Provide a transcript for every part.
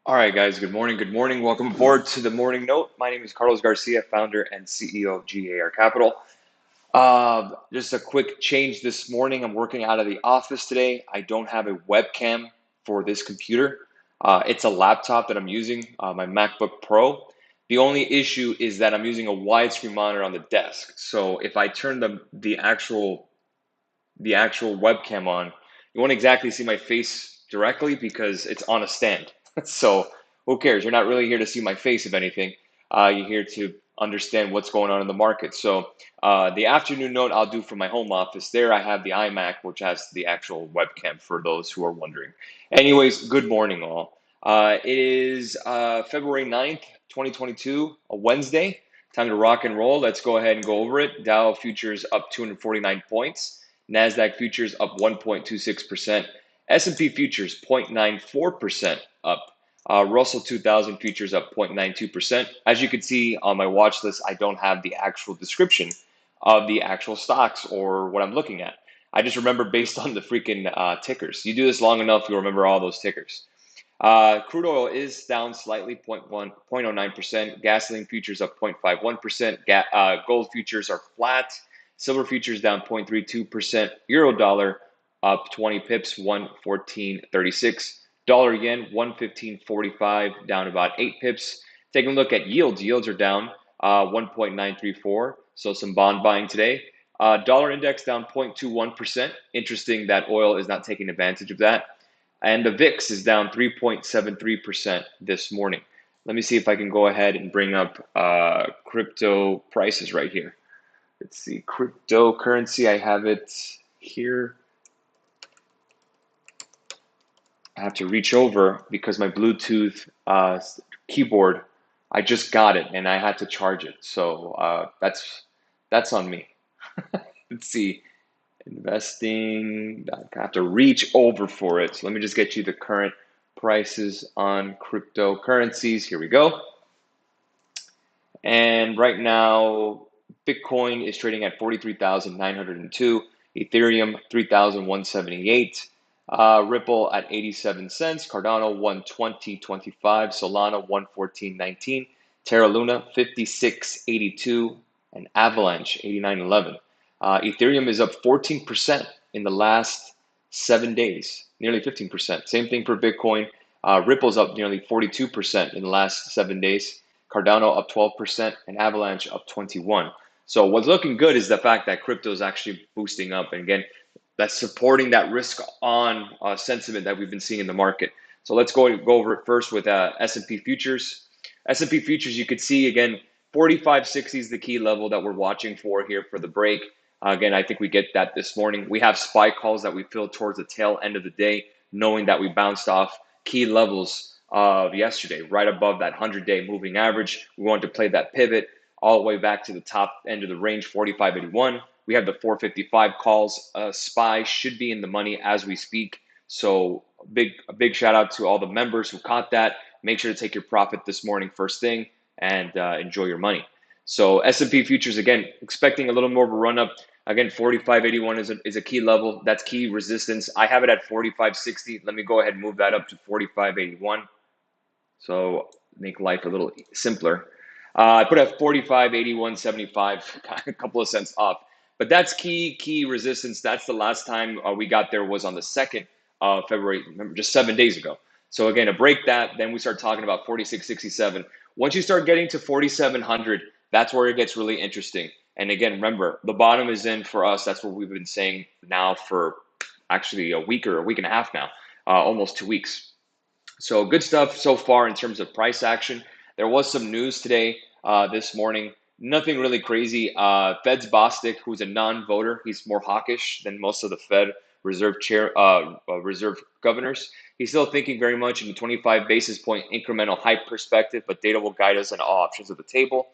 All right, guys. Good morning. Good morning. Welcome aboard to the Morning Note. My name is Carlos Garcia, founder and CEO of G.A.R Capital. Just a quick change this morning. I'm working out of the office today. I don't have a webcam for this computer. It's a laptop that I'm using, my MacBook Pro. The only issue is that I'm using a widescreen monitor on the desk. So if I turn the actual webcam on, you won't exactly see my face directly because it's on a stand. So who cares? You're not really here to see my face, if anything. You're here to understand what's going on in the market. So the afternoon note I'll do from my home office. There I have the iMac, which has the actual webcam for those who are wondering. Anyways, good morning, all. It is February 9th, 2022, a Wednesday. Time to rock and roll. Let's go ahead and go over it. Dow futures up 249 points. NASDAQ futures up 1.26%. S&P futures 0.94% up. Russell 2000 futures up 0.92%. As you can see on my watch list, I don't have the actual description of the actual stocks or what I'm looking at. I just remember based on the freaking tickers. You do this long enough, you'll remember all those tickers. Crude oil is down slightly, 0.09%. Gasoline futures up 0.51%. Gold futures are flat. Silver futures down 0.32%. Euro dollar up 20 pips, 114.36. Dollar yen 115.45, down about 8 pips. Taking a look at yields. Yields are down 1.934. So some bond buying today. Dollar index down 0.21%. Interesting that oil is not taking advantage of that. And the VIX is down 3.73% this morning. Let me see if I can go ahead and bring up crypto prices right here. Let's see, cryptocurrency, I have it here. I have to reach over because my Bluetooth keyboard, I just got it and I had to charge it. So that's on me. Let's see, investing, I have to reach over for it. So let me just get you the current prices on cryptocurrencies. Here we go. And right now, Bitcoin is trading at 43,902, Ethereum 3,178, Ripple at 87 cents, Cardano 120.25, Solana 114.19, Terra Luna 56.82, and Avalanche 89.11. Ethereum is up 14% in the last 7 days, nearly 15%. Same thing for Bitcoin. Ripple's up nearly 42% in the last 7 days. Cardano up 12% and Avalanche up 21. So what's looking good is the fact that crypto is actually boosting up. And again, that's supporting that risk on sentiment that we've been seeing in the market. So let's go over it first with S&P futures. S&P futures, you could see again, 45.60 is the key level that we're watching for here for the break. Again, I think we get that this morning. We have SPY calls that we filled towards the tail end of the day, knowing that we bounced off key levels of yesterday, right above that 100-day moving average. We wanted to play that pivot all the way back to the top end of the range, 45.81. We have the 455 calls. SPY should be in the money as we speak. So a big shout out to all the members who caught that. Make sure to take your profit this morning first thing and enjoy your money. So S&P futures, again, expecting a little more of a run up. Again, 45.81 is a key level. That's key resistance. I have it at 45.60. Let me go ahead and move that up to 45.81. So make life a little simpler. I put at 45.81.75, a couple of cents off. But that's key resistance. That's the last time we got there was on the 2nd of February, remember, just 7 days ago. So again, to break that, then we start talking about 46.67. Once you start getting to 4,700, that's where it gets really interesting. And again, remember, the bottom is in for us. That's what we've been saying now for actually a week or a week and a half now, almost 2 weeks. So good stuff so far in terms of price action. There was some news today, this morning. Nothing really crazy. Fed's Bostic, who's a non-voter, he's more hawkish than most of the Fed Reserve governors. He's still thinking very much in the 25 basis point incremental hype perspective, but data will guide us on all options of the table.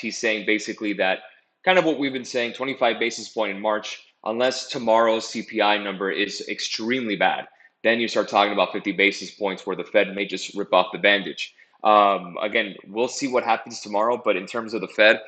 He's saying basically that kind of what we've been saying, 25 basis point in March, unless tomorrow's CPI number is extremely bad. Then you start talking about 50 basis points where the Fed may just rip off the bandage. Again, we'll see what happens tomorrow, but in terms of the Fed,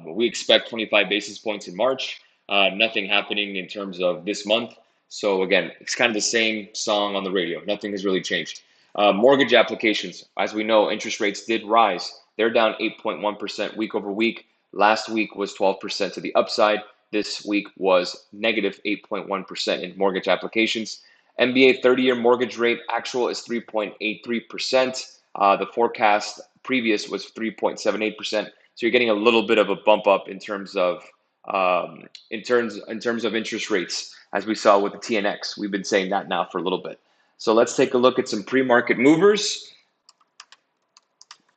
we expect 25 basis points in March. Nothing happening in terms of this month. So again, it's kind of the same song on the radio. Nothing has really changed. Mortgage applications, as we know, interest rates did rise. They're down 8.1% week over week. Last week was 12% to the upside. This week was negative 8.1% in mortgage applications. MBA 30-year mortgage rate actual is 3.83%. The forecast previous was 3.78%. So you're getting a little bit of a bump up in terms of interest rates, as we saw with the TNX. We've been saying that now for a little bit. So let's take a look at some pre-market movers,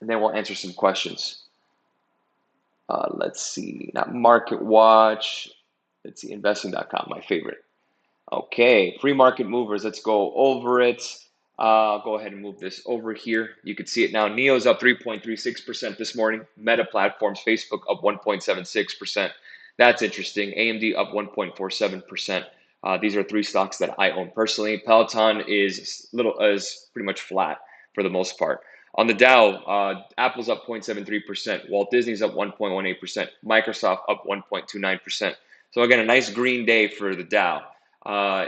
and then we'll answer some questions. Let's see, not Market Watch. Let's see, investing.com, my favorite. Okay, pre-market movers, let's go over it. I'll go ahead and move this over here. You can see it now. NEO's up 3.36% this morning. Meta Platforms, Facebook up 1.76%. That's interesting. AMD up 1.47%. These are three stocks that I own personally. Peloton is pretty much flat for the most part. On the Dow, Apple's up 0.73%. Walt Disney's up 1.18%. Microsoft up 1.29%. So again, a nice green day for the Dow.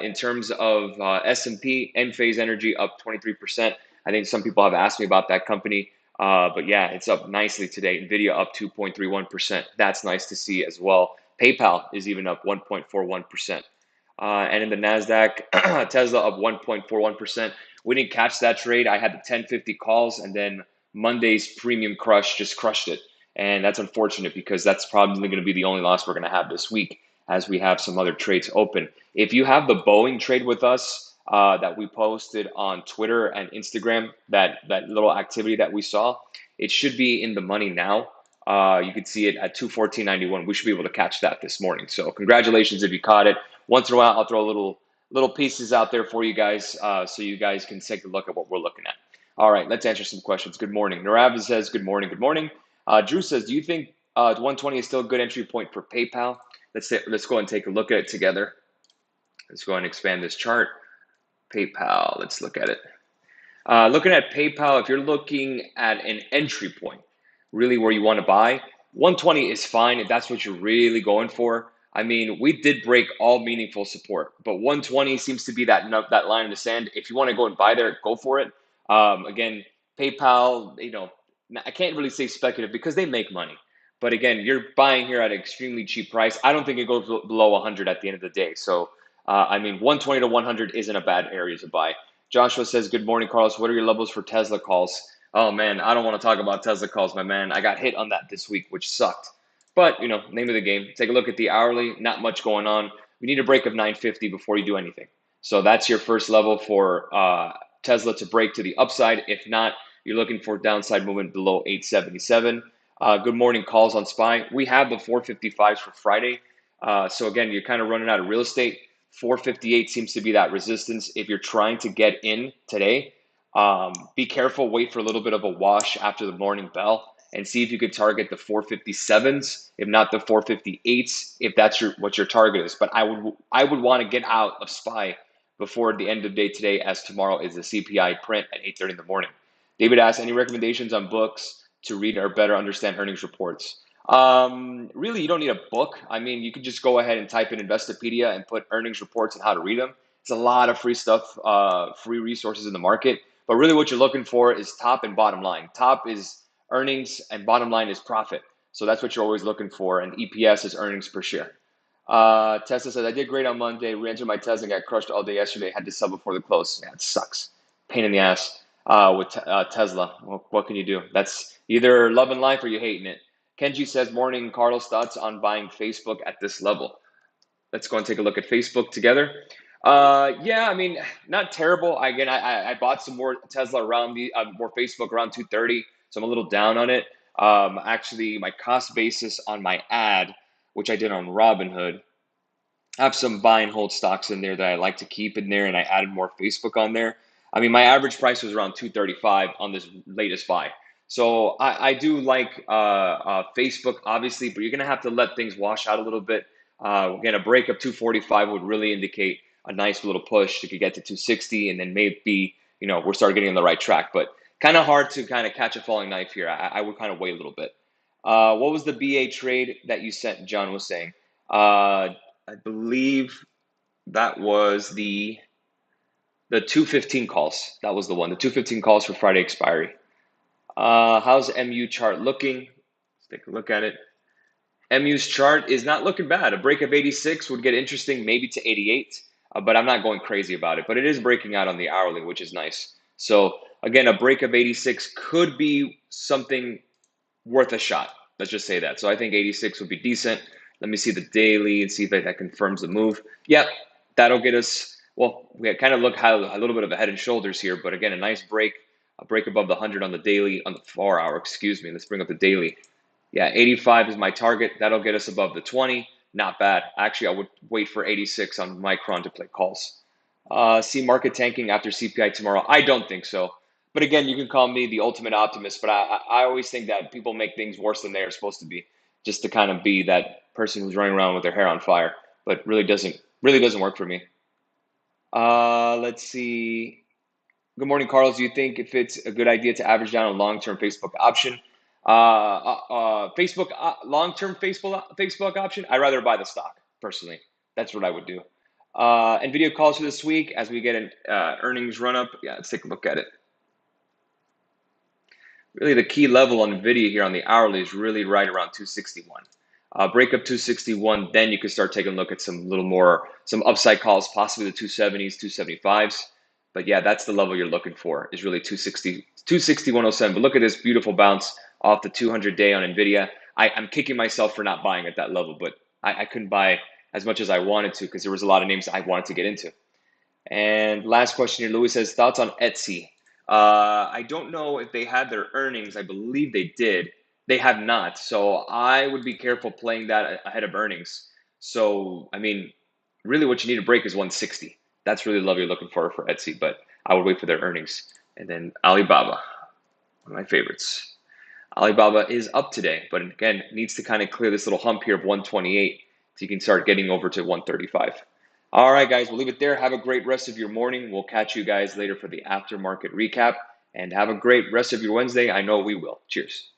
In terms of S&P, Enphase Energy up 23%. I think some people have asked me about that company, but yeah, it's up nicely today. Nvidia up 2.31%. That's nice to see as well. PayPal is even up 1.41%. And in the NASDAQ, Tesla up 1.41%. We didn't catch that trade. I had the 1050 calls, and then Monday's premium crush just crushed it. And that's unfortunate because that's probably going to be the only loss we're going to have this week, as we have some other trades open. If you have the Boeing trade with us that we posted on Twitter and Instagram, that little activity that we saw, it should be in the money now. You can see it at 214.91. We should be able to catch that this morning. So congratulations if you caught it. Once in a while, I'll throw little pieces out there for you guys so you guys can take a look at what we're looking at. All right, let's answer some questions. Good morning. Narav says, good morning. Good morning. Drew says, do you think 120 is still a good entry point for PayPal? Let's go ahead and take a look at it together. Let's go ahead and expand this chart. PayPal, let's look at it. Looking at PayPal, if you're looking at an entry point, really where you want to buy, 120 is fine if that's what you're really going for. I mean, we did break all meaningful support, but 120 seems to be that line in the sand. If you want to go and buy there, go for it. Again, PayPal, I can't really say speculative because they make money. But again, you're buying here at an extremely cheap price. I don't think it goes below 100 at the end of the day. So, I mean, 120 to 100 isn't a bad area to buy. Joshua says, good morning, Carlos. What are your levels for Tesla calls? Oh, man, I don't want to talk about Tesla calls, my man. I got hit on that this week, which sucked. But, name of the game. Take a look at the hourly. Not much going on. We need a break of 950 before you do anything. So that's your first level for Tesla to break to the upside. If not, you're looking for downside movement below 877. Good morning, calls on SPY. We have the 455s for Friday. So again, you're kind of running out of real estate. 458 seems to be that resistance. If you're trying to get in today, be careful. Wait for a little bit of a wash after the morning bell and see if you could target the 457s, if not the 458s, if that's what your target is. But I would want to get out of SPY before the end of the day today, as tomorrow is the CPI print at 8:30 in the morning. David asks, any recommendations on books to read or better understand earnings reports? Really, you don't need a book. I mean, you could just go ahead and type in Investopedia and put earnings reports and how to read them. There's a lot of free stuff, free resources in the market. But really what you're looking for is top and bottom line. Top is earnings and bottom line is profit. So that's what you're always looking for. And EPS is earnings per share. Tesla says, I did great on Monday. Re-entered my Tesla and got crushed all day yesterday. Had to sell before the close. Yeah, it sucks. Pain in the ass with Tesla. Well, what can you do? That's either loving life or you hating it. Kenji says, morning, Carlos, thoughts on buying Facebook at this level? Let's go and take a look at Facebook together. Yeah, I mean, not terrible. Again, I bought some more Tesla around more Facebook around 230, so I'm a little down on it. Actually, my cost basis on my ad, which I did on Robinhood, I have some buy and hold stocks in there that I like to keep in there, and I added more Facebook on there. I mean, my average price was around 235 on this latest buy. So I do like Facebook, obviously, but you're going to have to let things wash out a little bit. Again, a break of 245 would really indicate a nice little push. You could get to 260, and then maybe, we're starting getting on the right track. But kind of hard to kind of catch a falling knife here. I would kind of wait a little bit. What was the BA trade that you sent, John was saying? I believe that was the The 215 calls. That was the one. The 215 calls for Friday expiry. How's MU chart looking? Let's take a look at it. MU's chart is not looking bad. A break of 86 would get interesting, maybe to 88, but I'm not going crazy about it. But it is breaking out on the hourly, which is nice. So again, a break of 86 could be something worth a shot. Let's just say that. So I think 86 would be decent. Let me see the daily and see if that confirms the move. Yep, that'll get us. Well, we kind of look how a little bit of a head and shoulders here, but again, a break above the 100 on the daily, on the 4 hour. Excuse me. Let's bring up the daily. Yeah, 85 is my target. That'll get us above the 20. Not bad. Actually, I would wait for 86 on Micron to play calls. See market tanking after CPI tomorrow? I don't think so. But again, you can call me the ultimate optimist, but I always think that people make things worse than they are supposed to be, just to kind of be that person who's running around with their hair on fire. But really doesn't work for me. Let's see. Good morning, Carlos. Do you think if it's a good idea to average down a long-term Facebook option? Facebook long-term Facebook option. I'd rather buy the stock personally. That's what I would do. Nvidia calls for this week as we get an earnings run up. Yeah, let's take a look at it. Really, the key level on Nvidia here on the hourly is really right around 261. Break up 261, then you can start taking a look at some upside calls, possibly the 270s, 275s. But yeah, that's the level you're looking for, is really 260, 261.07. But look at this beautiful bounce off the 200-day on Nvidia. I'm kicking myself for not buying at that level, but I couldn't buy as much as I wanted to because there was a lot of names I wanted to get into. And last question here, Louis says, thoughts on Etsy? I don't know if they had their earnings. I believe they did. They have not. So I would be careful playing that ahead of earnings. So, I mean, really what you need to break is 160. That's really the level you're looking for Etsy, but I would wait for their earnings. And then Alibaba, one of my favorites. Alibaba is up today, but again, needs to kind of clear this little hump here of 128 so you can start getting over to 135. All right, guys, we'll leave it there. Have a great rest of your morning. We'll catch you guys later for the aftermarket recap, and have a great rest of your Wednesday. I know we will. Cheers.